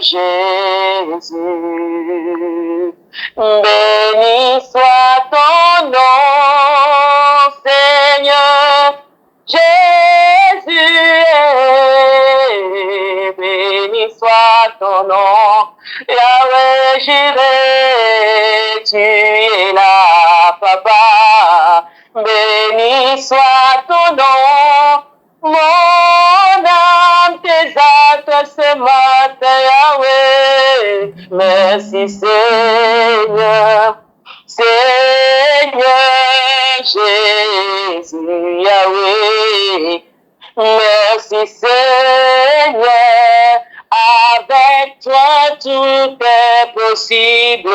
Jésus. Béni soit ton nom, Seigneur Jésus. Béni soit ton nom, Yahweh Jireh, tu es là, Papa. Béni soit ton nom, mon âme t'exalte ce matin, Yahweh. Merci Seigneur, Seigneur Jésus, Yahweh. Merci Seigneur, avec toi tout est possible,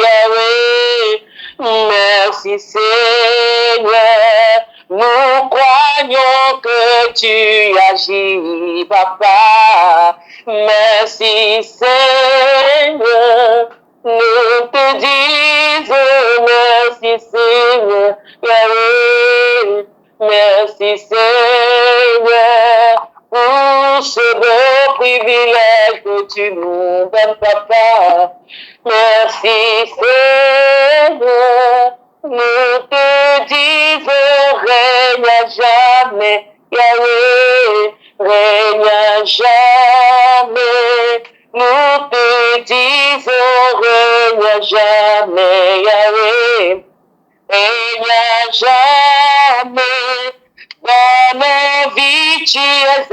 Yahweh. Merci Seigneur, nous croyons que tu agis, Papa. Merci Seigneur, nous te disons merci Seigneur, Yahweh. Merci Seigneur pour ce beau privilège que tu nous donnes, Papa. Merci Seigneur, nous te disons règne à jamais, Yahweh, règne à jamais. Nous te disons règne à jamais, Yahweh, règne à jamais. Dans nos vies, tu es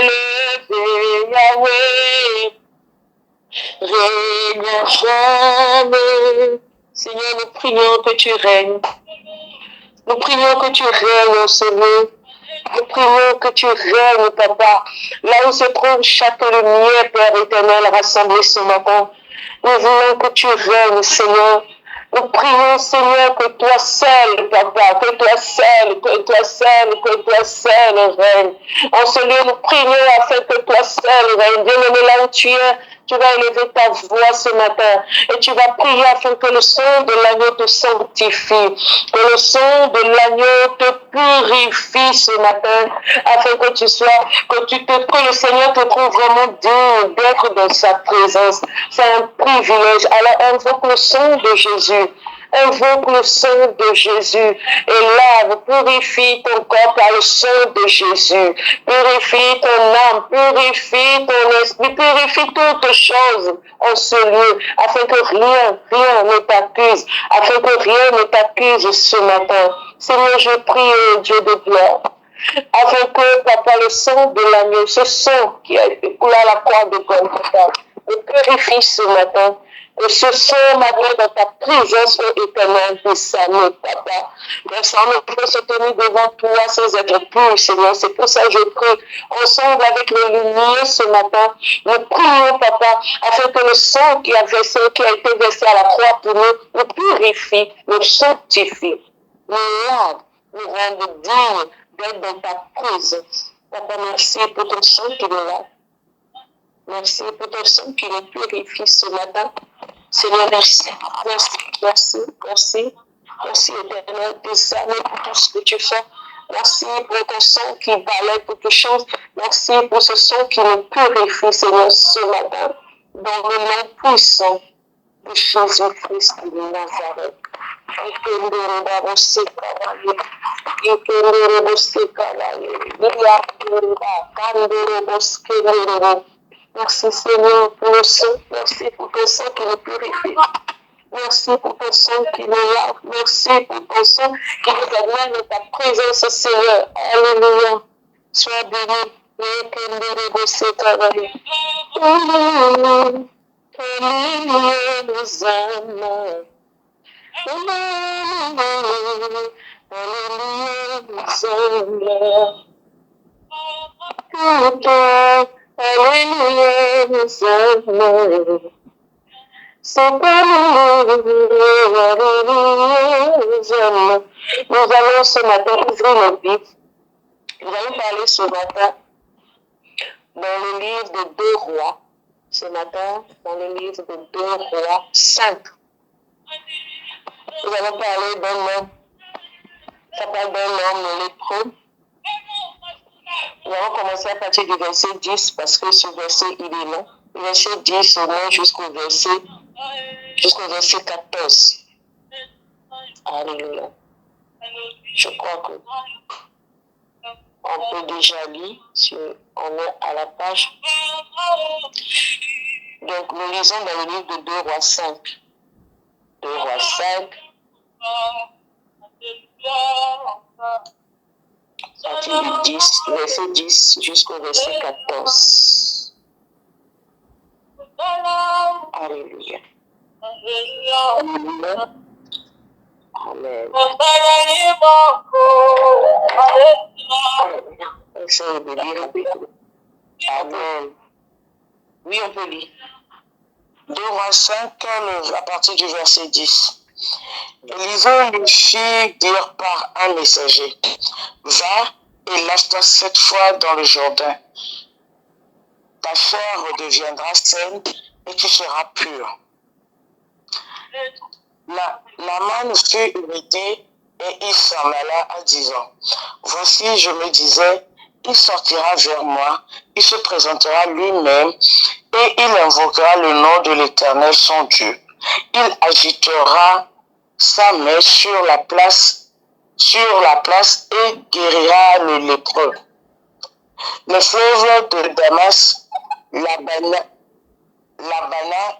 élevé, Yahweh. Règne à jamais. Seigneur, nous prions que tu règnes. Nous prions que tu règnes, Seigneur. Nous prions que tu règnes, Papa. Là où se trouve chaque lumière, Père éternel, rassemblée ce matin. Nous voulons que tu règnes, Seigneur. Nous prions, Seigneur, que toi seul, Papa, que toi seul, que toi seul, que toi seul règne. En ce lieu, nous prions afin que toi seul règne. Bien-aimé, là où tu es, tu vas élever ta voix ce matin et tu vas prier afin que le son de l'agneau te sanctifie, que le son de l'agneau te purifie ce matin, afin que tu sois, que le Seigneur te trouve vraiment digne d'être dans sa présence. C'est un privilège. Alors invoque le son de Jésus. Invoque le sang de Jésus et lave, purifie ton corps par le sang de Jésus. Purifie ton âme, purifie ton esprit, purifie toutes choses en ce lieu, afin que rien ne t'accuse, afin que rien ne t'accuse ce matin. Seigneur, je prie, Dieu de gloire, afin que, Papa, le sang de l'agneau, ce sang qui a été coulé à la croix de Golgotha, me purifie ce matin. Et ce sang, malgré dans ta présence éternelle, de salut, Papa. Merci, on peut se tenir devant toi sans être pur, Seigneur. C'est pour ça que je prie ensemble avec les lumières ce matin. Nous prions, Papa, afin que le sang qui a été versé à la croix pour nous, nous purifie, nous sanctifie, nous lave, nous rende dignes d'être dans ta présence. Papa, merci pour ton sang qui nous lave. Merci pour ton sang qui nous purifie ce matin. Seigneur, merci, éternel, des années pour tout ce que tu fais. Merci pour ton sang qui valait quelque chose. Merci pour ce sang qui nous purifie, Seigneur, ce matin. Dans le nom puissant de Jésus-Christ de Nazareth. Merci Seigneur pour le sang, merci pour ton sang qui nous purifie. Merci pour ton sang qui nous lave. Merci pour ton sang qui nous amène à ta présence, Seigneur. Alléluia. Sois béni. Alléluia, Seigneur. C'est pas nous allons ce matin ouvrir nos Bibles. Nous allons parler ce matin dans le livre de 2 Rois. Ce matin, dans le livre de 2 Rois 5. Nous allons parler d'un homme. Ça parle d'un homme lépreux. Nous allons commencer à partir du verset 10 parce que ce verset, il est long. verset 10 au moins jusqu'au verset 14. Alléluia. Je crois que on peut déjà lire si on est à la page. Donc, nous lisons dans le livre de 2 Rois 5. 2 Rois 5. Verset 10 jusqu'au verset 14. Alléluia. Alléluia. Amen. Essayez de lire avec nous. Amen. Oui, on peut lire. 2 Rois 5, à partir du verset 10. Élisée lui fit dire par un messager, va et lave-toi 7 fois dans le Jourdain. Ta chair redeviendra saine et tu seras pur. La manne fut irritée et il s'en alla en disant, voici, je me disais, il sortira vers moi, il se présentera lui-même et il invoquera le nom de l'Éternel son Dieu. Il agitera sa main sur la place et guérira le lépreux. Le fleuve de Damas, l'Abana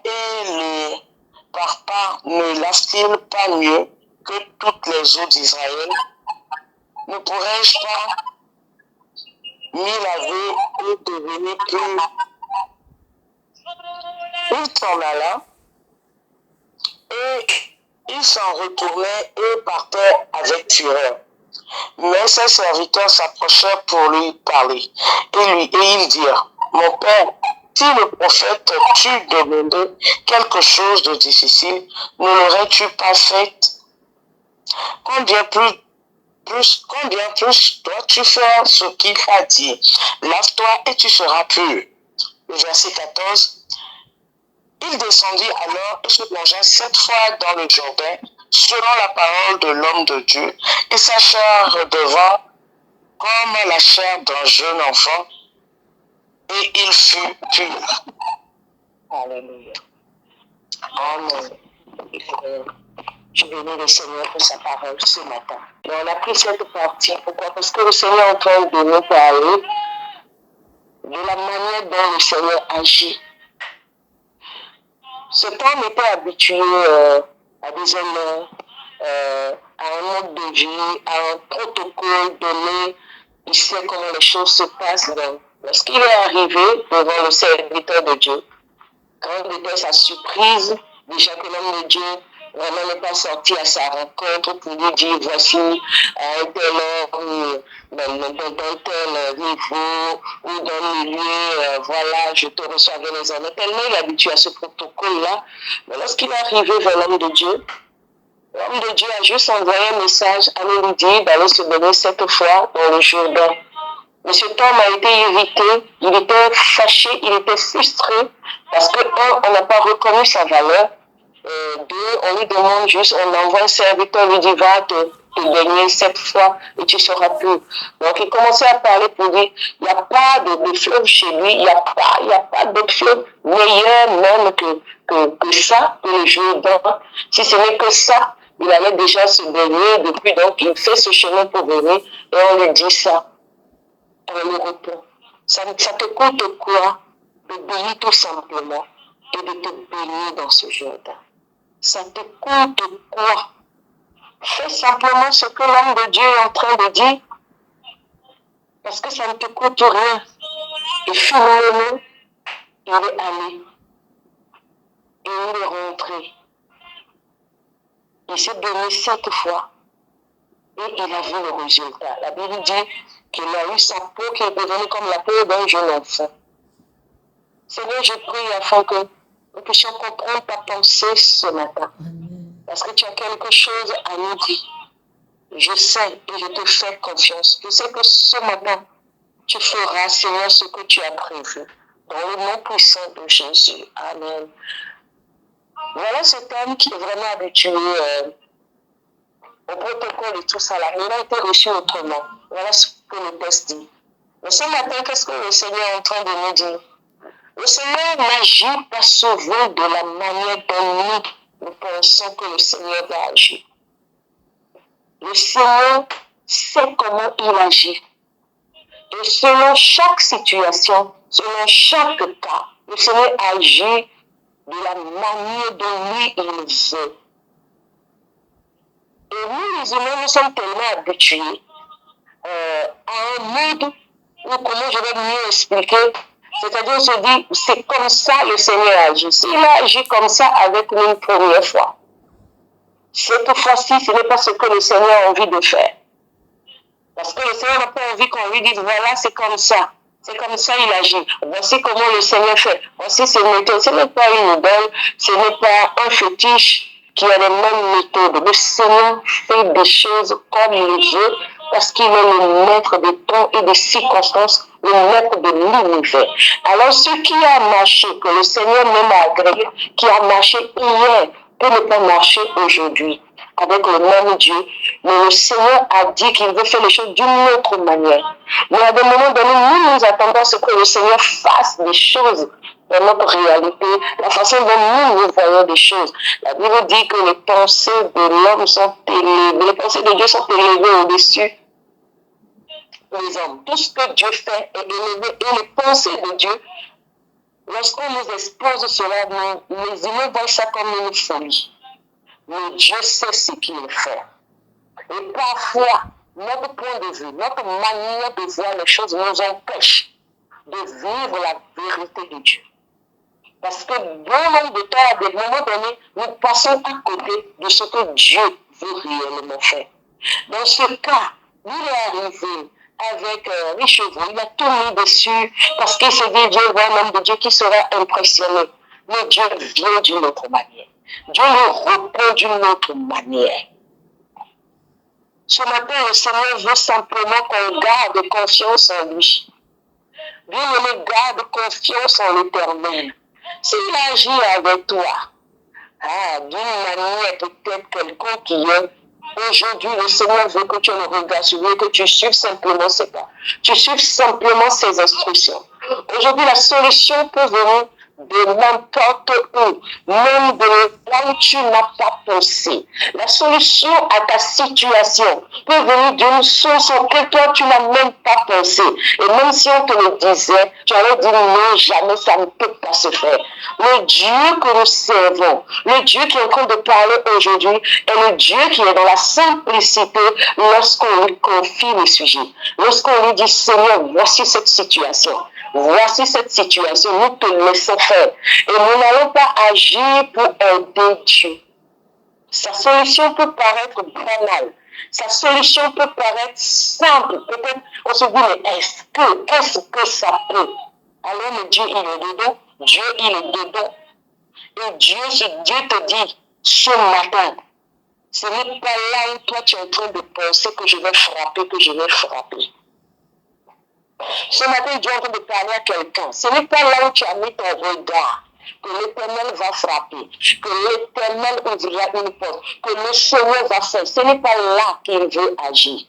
et le Parpa ne lavent-ils pas mieux que toutes les eaux d'Israël? Ne pourrais-je pas m'y laver et devenir pur? Il s'en alla et il s'en retournait et partait avec fureur. Mais ses serviteurs s'approchèrent pour lui parler et ils dirent, mon père, si le prophète t'eût demandé quelque chose de difficile, ne l'aurais-tu pas fait? Combien plus dois-tu faire ce qu'il a dit? Lave-toi et tu seras pur. Le verset 14. Il descendit alors et se plongea 7 fois dans le Jourdain, selon la parole de l'homme de Dieu, et sa chair redevint comme la chair d'un jeune enfant, et il fut pur. Alléluia. Amen. Je bénis le Seigneur pour sa parole ce matin. Et on a pris cette partie. Pourquoi? Parce que le Seigneur est en train de nous parler de la manière dont le Seigneur agit. Ce temps n'est pas habitué à des hommes, à un mode de vie, à un protocole donné. Il sait comment les choses se passent. Lorsqu'il est arrivé devant le serviteur de Dieu, quand il était sa surprise, déjà que l'homme de Dieu vraiment n'est pas sorti à sa rencontre pour lui dire voici un tel homme dans tel niveau ou dans le milieu, voilà, je te reçois avec les hommes. Tellement il est habitué à ce protocole-là. Mais lorsqu'il est arrivé vers l'homme de Dieu a juste envoyé un message à lui dire d'aller se baigner 7 fois dans le Jourdain. Mais cet homme a été irrité, il était fâché, il était frustré parce que, un, on n'a pas reconnu sa valeur. Deux, on lui demande juste, on envoie un serviteur, lui dit, va te baigner 7 fois et tu seras pur. Donc il commençait à parler pour dire, il n'y a pas de fleuve chez lui, il n'y a pas d'autre fleuve meilleur même que ça, que le Jourdain. Si ce n'est que ça, il allait déjà se baigner depuis, donc il fait ce chemin pour venir et on lui dit ça. On le répond. Ça te coûte quoi d'obéir tout simplement et de te baigner dans ce Jourdain? Ça te coûte quoi? Fais simplement ce que l'homme de Dieu est en train de dire parce que ça ne te coûte rien. Et finalement, il est allé et il est rentré. Il s'est baigné 7 fois et il a vu le résultat. La Bible dit qu'il a eu sa peau qui est devenue comme la peau d'un jeune enfant. Seigneur, je prie afin que nous puissions comprendre ta pensée ce matin. Parce que tu as quelque chose à nous dire. Je sais et je te fais confiance. Je sais que ce matin, tu feras, Seigneur, ce que tu as prévu. Dans le nom puissant de Jésus. Amen. Voilà cet homme qui est vraiment habitué au protocole et tout ça là. Il a été reçu autrement. Voilà ce que le texte dit. Mais ce matin, qu'est-ce que le Seigneur est en train de nous dire? Le Seigneur n'agit pas souvent de la manière dont nous pensons que le Seigneur va agir. Le Seigneur sait comment il agit. Et selon chaque situation, selon chaque cas, le Seigneur agit de la manière dont lui, il veut. Et nous, les humains, nous sommes tellement habitués à un mode où, comment je vais mieux expliquer, c'est-à-dire on se dit, c'est comme ça le Seigneur agit. S'il a agi comme ça avec nous une première fois, cette fois-ci, ce n'est pas ce que le Seigneur a envie de faire. Parce que le Seigneur n'a pas envie qu'on lui dise, voilà, c'est comme ça. C'est comme ça il agit. Voici comment le Seigneur fait. Voici ses méthodes. Ce n'est pas une idole, ce n'est pas un fétiche qui a les mêmes méthodes. Le Seigneur fait des choses comme il veut parce qu'il est le maître des temps et des circonstances, le maître de l'univers. Alors ce qui a marché, que le Seigneur même a agréé, qui a marché hier, peut ne pas marcher aujourd'hui avec le même Dieu. Mais le Seigneur a dit qu'il veut faire les choses d'une autre manière. Mais à des moments donnés, nous attendons à ce que le Seigneur fasse des choses dans notre réalité, la façon dont nous voyons des choses. La Bible dit que les pensées de l'homme sont élevées, les pensées de Dieu sont élevées au-dessus des hommes. Tout ce que Dieu fait est élevé et les pensées de Dieu, lorsqu'on nous expose cela, les humains voient ça comme une folie. Mais Dieu sait ce qu'il fait. Et parfois, notre point de vue, notre manière de voir les choses nous empêche de vivre la vérité de Dieu. Parce que bon nombre de temps, à des moments donnés, nous passons à côté de ce que Dieu veut réellement faire. Dans ce cas, il est arrivé avec les chevaux, il a tout mis dessus parce qu'il se dit, Dieu voit un homme de Dieu qui sera impressionné. Mais Dieu vient d'une autre manière. Dieu le répond d'une autre manière. Ce matin, le Seigneur veut simplement qu'on garde confiance en lui. Bien-aimé, garde confiance en l'Éternel. S'il agit avec toi, d'une manière peut-être quelconque hier, aujourd'hui, le Seigneur veut que tu le regardes sur lui, que tu suives simplement ses pas. Tu suives simplement ses instructions. Aujourd'hui, la solution peut venir de n'importe où, même de là où tu n'as pas pensé. La solution à ta situation peut venir d'une source auquel toi tu n'as même pas pensé. Et même si on te le disait, tu allais dire non, jamais ça ne peut pas se faire. Le Dieu que nous servons, le Dieu qui est en train de parler aujourd'hui, est le Dieu qui est dans la simplicité lorsqu'on lui confie les sujets. Lorsqu'on lui dit, Seigneur, voici cette situation. Voici cette situation, nous te laissons faire. Et nous n'allons pas agir pour aider Dieu. Sa solution peut paraître banale. Sa solution peut paraître simple. Peut-être on se dit, mais est-ce que ça peut? Alors le Dieu, il est dedans. Dieu, il est dedans. Et Dieu te dit, ce matin, ce n'est pas là où toi tu es en train de penser que je vais frapper, que je vais frapper. Ce matin, Dieu est en train de parler à quelqu'un. Ce n'est pas là où tu as mis ton regard que l'Éternel va frapper, que l'Éternel ouvrira une porte, que le Seigneur va faire. Ce n'est pas là qu'il veut agir.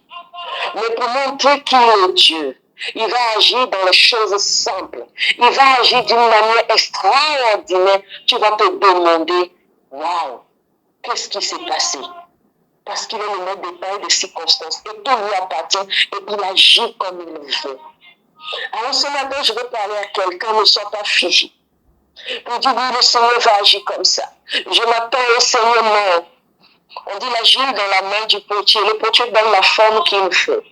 Mais pour montrer qu'il est Dieu, il va agir dans les choses simples. Il va agir d'une manière extraordinaire. Tu vas te demander, waouh, qu'est-ce qui s'est passé? Parce qu'il est le maître des temps et des circonstances. Et tout lui appartient et il agit comme il veut. Alors ce matin, je veux parler à quelqu'un, ne sois pas figé. On dit, oui, le Seigneur va agir comme ça. Je m'attends au Seigneur mort. On dit l'agir dans la main du potier. Le potier donne la forme qu'il fait.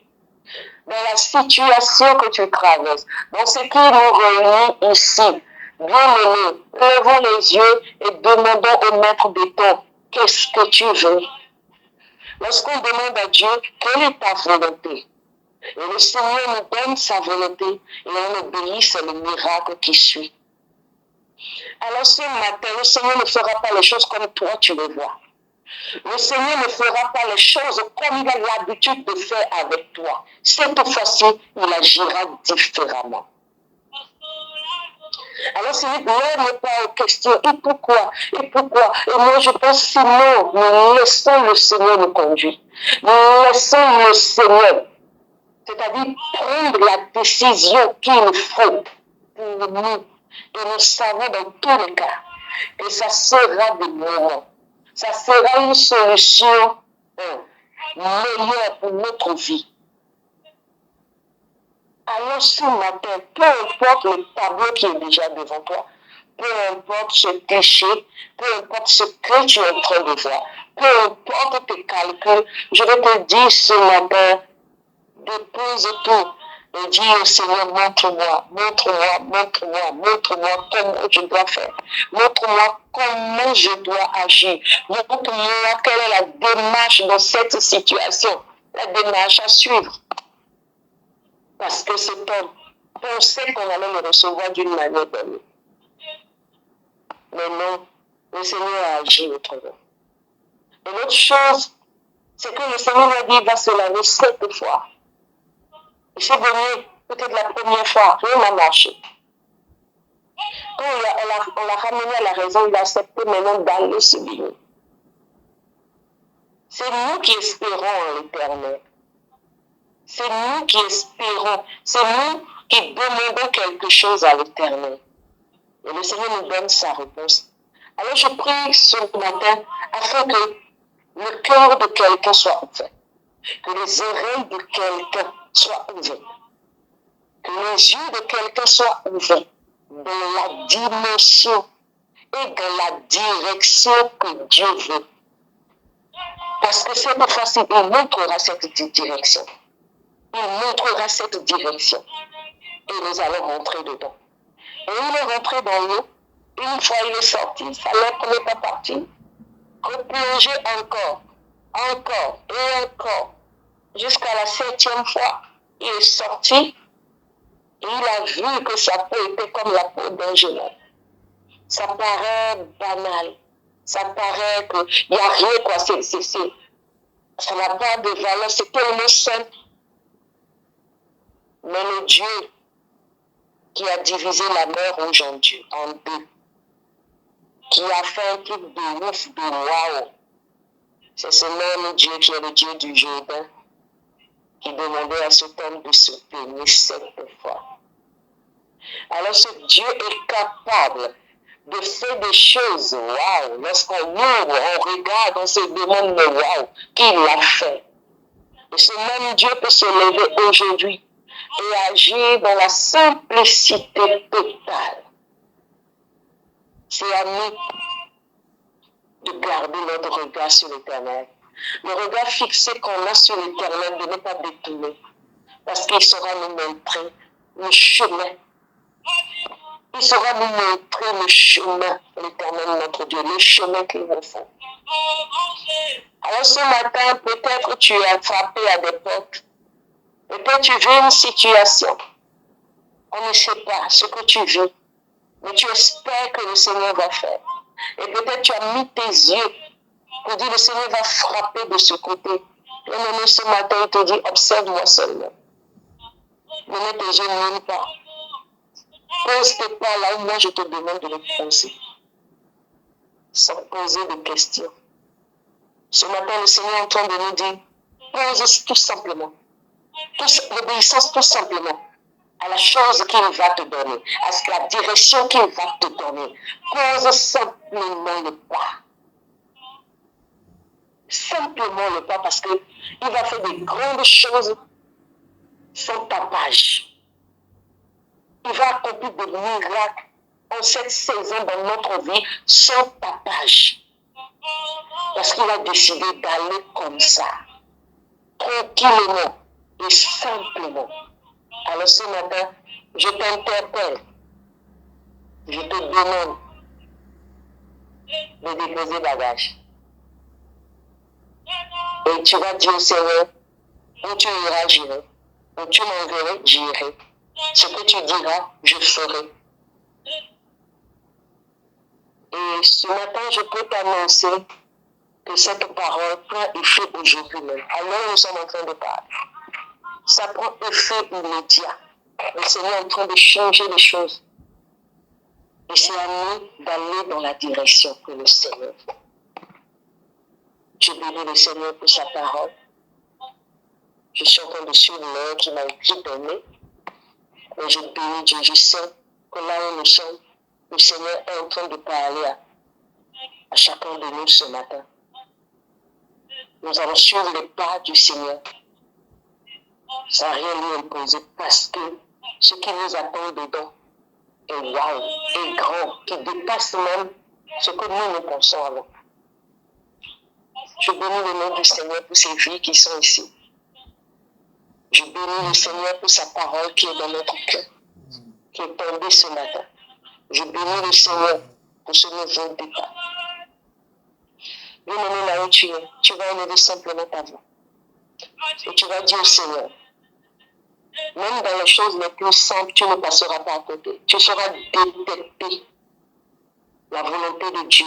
Dans la situation que tu traverses, dans ce qui nous réunit ici, bien-aimés, levons les yeux et demandons au maître des temps, qu'est-ce que tu veux? Lorsqu'on demande à Dieu, quelle est ta volonté? Et le Seigneur nous donne sa volonté et on obéit, c'est le miracle qui suit. Alors ce matin, le Seigneur ne fera pas les choses comme toi tu le vois. Le Seigneur ne fera pas les choses comme il a l'habitude de faire avec toi. Cette fois-ci, il agira différemment. Alors Seigneur n'est pas aux questions. Et pourquoi? Et pourquoi? Et moi je pense sinon, nous laissons le Seigneur nous conduire. Nous laissons le Seigneur, c'est-à-dire prendre la décision qu'il faut pour nous. Et nous savons dans tous les cas que ça sera des moments. Ça sera une solution meilleure pour notre vie. Alors ce matin, peu importe le tableau qui est déjà devant toi, peu importe ce péché, peu importe ce que tu es en train de voir, peu importe tes calculs, je vais te dire ce matin, dépose tout et dis au Seigneur, montre-moi, montre-moi, montre-moi, montre-moi comment je dois faire. Montre-moi comment je dois agir. Montre-moi quelle est la démarche dans cette situation, la démarche à suivre. Parce que cet homme pensait qu'on allait le recevoir d'une manière donnée. Mais non, le Seigneur a agi autrement. Et l'autre chose, c'est que le Seigneur a dit, il va se laver 7 fois. Il s'est donné peut-être la première fois, rien n'a marché. Quand on l'a ramené à la raison, il a accepté maintenant d'aller se baigner. C'est nous qui espérons en l'Éternel. C'est nous qui espérons. C'est nous qui demandons quelque chose à l'Éternel. Et le Seigneur nous donne sa réponse. Alors je prie ce matin afin que le cœur de quelqu'un soit ouvert. Que les oreilles de quelqu'un soient ouvertes. Que les yeux de quelqu'un soient ouverts dans la dimension et dans la direction que Dieu veut. Parce que cette fois-ci, il montrera cette direction. Il montrera cette direction. Et nous allons rentrer dedans. Et il est rentré dans l'eau. Une fois il est sorti, sa lèpre n'est pas partie. Replonger encore, encore et encore. Jusqu'à la 7e fois, il est sorti. Et il a vu que sa peau était comme la peau d'un jeune homme. Ça paraît banal. Ça paraît qu'il n'y a rien, quoi. Ça n'a pas de valeur. C'est tellement simple. Mais le Dieu qui a divisé la mer aujourd'hui en deux, qui a fait un truc de ouf, de waouh, c'est ce même Dieu qui est le Dieu du Jourdain, qui demandait à cet homme de se baigner 7 fois. Alors ce Dieu est capable de faire des choses, waouh, lorsqu'on ouvre, on regarde, on se demande, mais waouh, qui l'a fait? Et ce même Dieu peut se lever aujourd'hui et agir dans la simplicité totale. C'est à nous de garder notre regard sur l'Éternel. Le regard fixé qu'on a sur l'Éternel, de ne pas détourner. Parce qu'il saura nous montrer le chemin. Il saura nous montrer le chemin, l'Éternel, notre Dieu, le chemin qu'il nous faut. Alors ce matin, peut-être tu es frappé à des portes. Peut-être tu vis une situation. On ne sait pas ce que tu vis. Mais tu espères que le Seigneur va faire. Et peut-être tu as mis tes yeux pour dire le Seigneur va frapper de ce côté. Mais ce matin, il te dit, observe-moi seulement. Ne mets tes yeux nulle part. Pose tes pas là où moi je te demande de les poser. Sans poser de questions. Ce matin, le Seigneur est en train de nous dire, pose tout simplement. L'obéissance tout simplement à la chose qu'il va te donner, à la direction qu'il va te donner. Pose simplement le pas. Simplement le pas, parce qu'il va faire des grandes choses sans tapage. Il va accomplir des miracles en cette saison dans notre vie sans tapage. Parce qu'il a décidé d'aller comme ça, tranquillement et simplement. Alors ce matin, je t'interpelle, je te demande de déposer bagage. Et tu vas dire au Seigneur, où tu iras, j'irai. Où tu m'enverras, j'irai. Ce que tu diras, je ferai. Et ce matin, je peux t'annoncer que cette parole prend effet aujourd'hui même. Alors nous sommes en train de parler. Ça prend effet immédiat. Le Seigneur est en train de changer les choses. Et c'est à nous d'aller dans la direction que le Seigneur fait. Je bénis le Seigneur pour sa parole. Je suis en train de suivre l'heure qui m'a été donnée. Et je bénis Dieu. Je sais que là où nous sommes, Le Seigneur est en train de parler à chacun de nous ce matin. Nous allons suivre les pas du Seigneur sans rien lui imposer parce que ce qui nous attend dedans est waouh, est grand, qui dépasse même ce que nous pensons avant. Je bénis le nom du Seigneur pour ces vies qui sont ici. Je bénis le Seigneur pour sa parole qui est dans notre cœur, qui est tombée ce matin. Je bénis le Seigneur pour ce nouveau départ. Bien-aimé, là où tu es, tu vas élever simplement ta voix. Et tu vas dire au Seigneur, même dans les choses les plus simples, tu ne passeras pas à côté. Tu sauras détecter la volonté de Dieu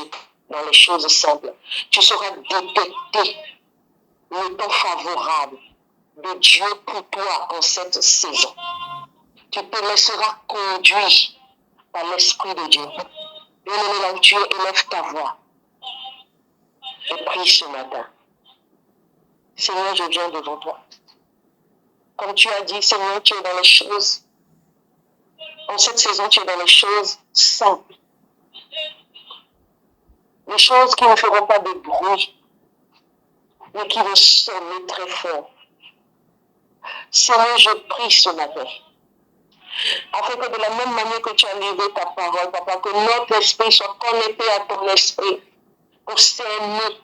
dans les choses simples. Tu sauras détecter le temps favorable de Dieu pour toi en cette saison. Tu te laisseras conduire par l'Esprit de Dieu. Bien-aimé, là où tu es, élève ta voix et prie ce matin. Seigneur, je viens devant toi. Comme tu as dit, Seigneur, tu es dans les choses. En cette saison, tu es dans les choses simples. Les choses qui ne feront pas de bruit, mais qui vont sonner très fort. Seigneur, je prie ce matin, afin que de la même manière que tu as livré ta parole, Papa, que notre esprit soit connecté à ton esprit pour cerner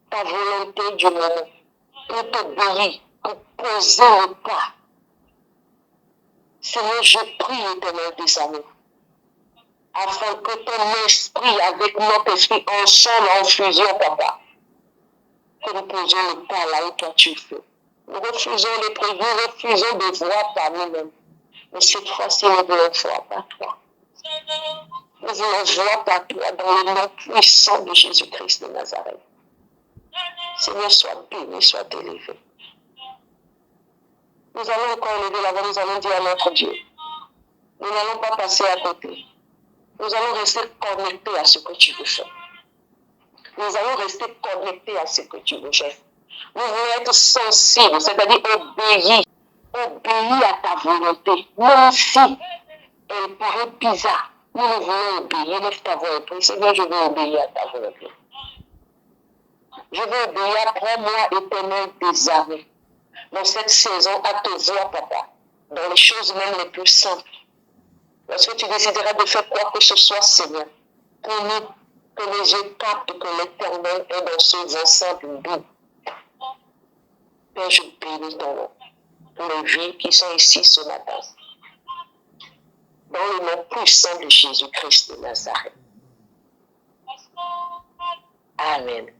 ta volonté du moment, pour t'obéir, pour poser le pas. Seigneur, je prie, Éternel des amours, afin que ton esprit avec notre esprit ensemble en fusion, Papa, que nous posions le pas là où toi tu fais. Nous refusons les préjugés, nous refusons de voir par nous-mêmes. Mais cette fois-ci, nous voulons voir par toi. Nous voulons voir par toi dans le nom puissant de Jésus-Christ de Nazareth. Seigneur, sois béni, sois élevé. Nous allons encore élever la voix, nous allons dire à notre Dieu. Nous n'allons pas passer à côté. Nous allons rester connectés à ce que tu veux faire. Nous allons rester connectés à ce que tu veux faire. Nous voulons être sensibles, c'est-à-dire obéir à ta volonté. Même si elle paraît bizarre, nous voulons obéir. Lève ta voix et prie. Seigneur, je veux obéir à ta volonté. Je veux obéir, prends-moi, Éternel, des armées. Dans cette saison, à te voir, Papa, dans les choses même les plus simples. Lorsque tu décideras de faire quoi que ce soit, Seigneur, pour nous, que les yeux captent que l'Éternel est dans ce vent simple doux. Père, je bénis ton nom pour les vies qui sont ici ce matin. Dans le nom puissant de Jésus-Christ de Nazareth. Amen.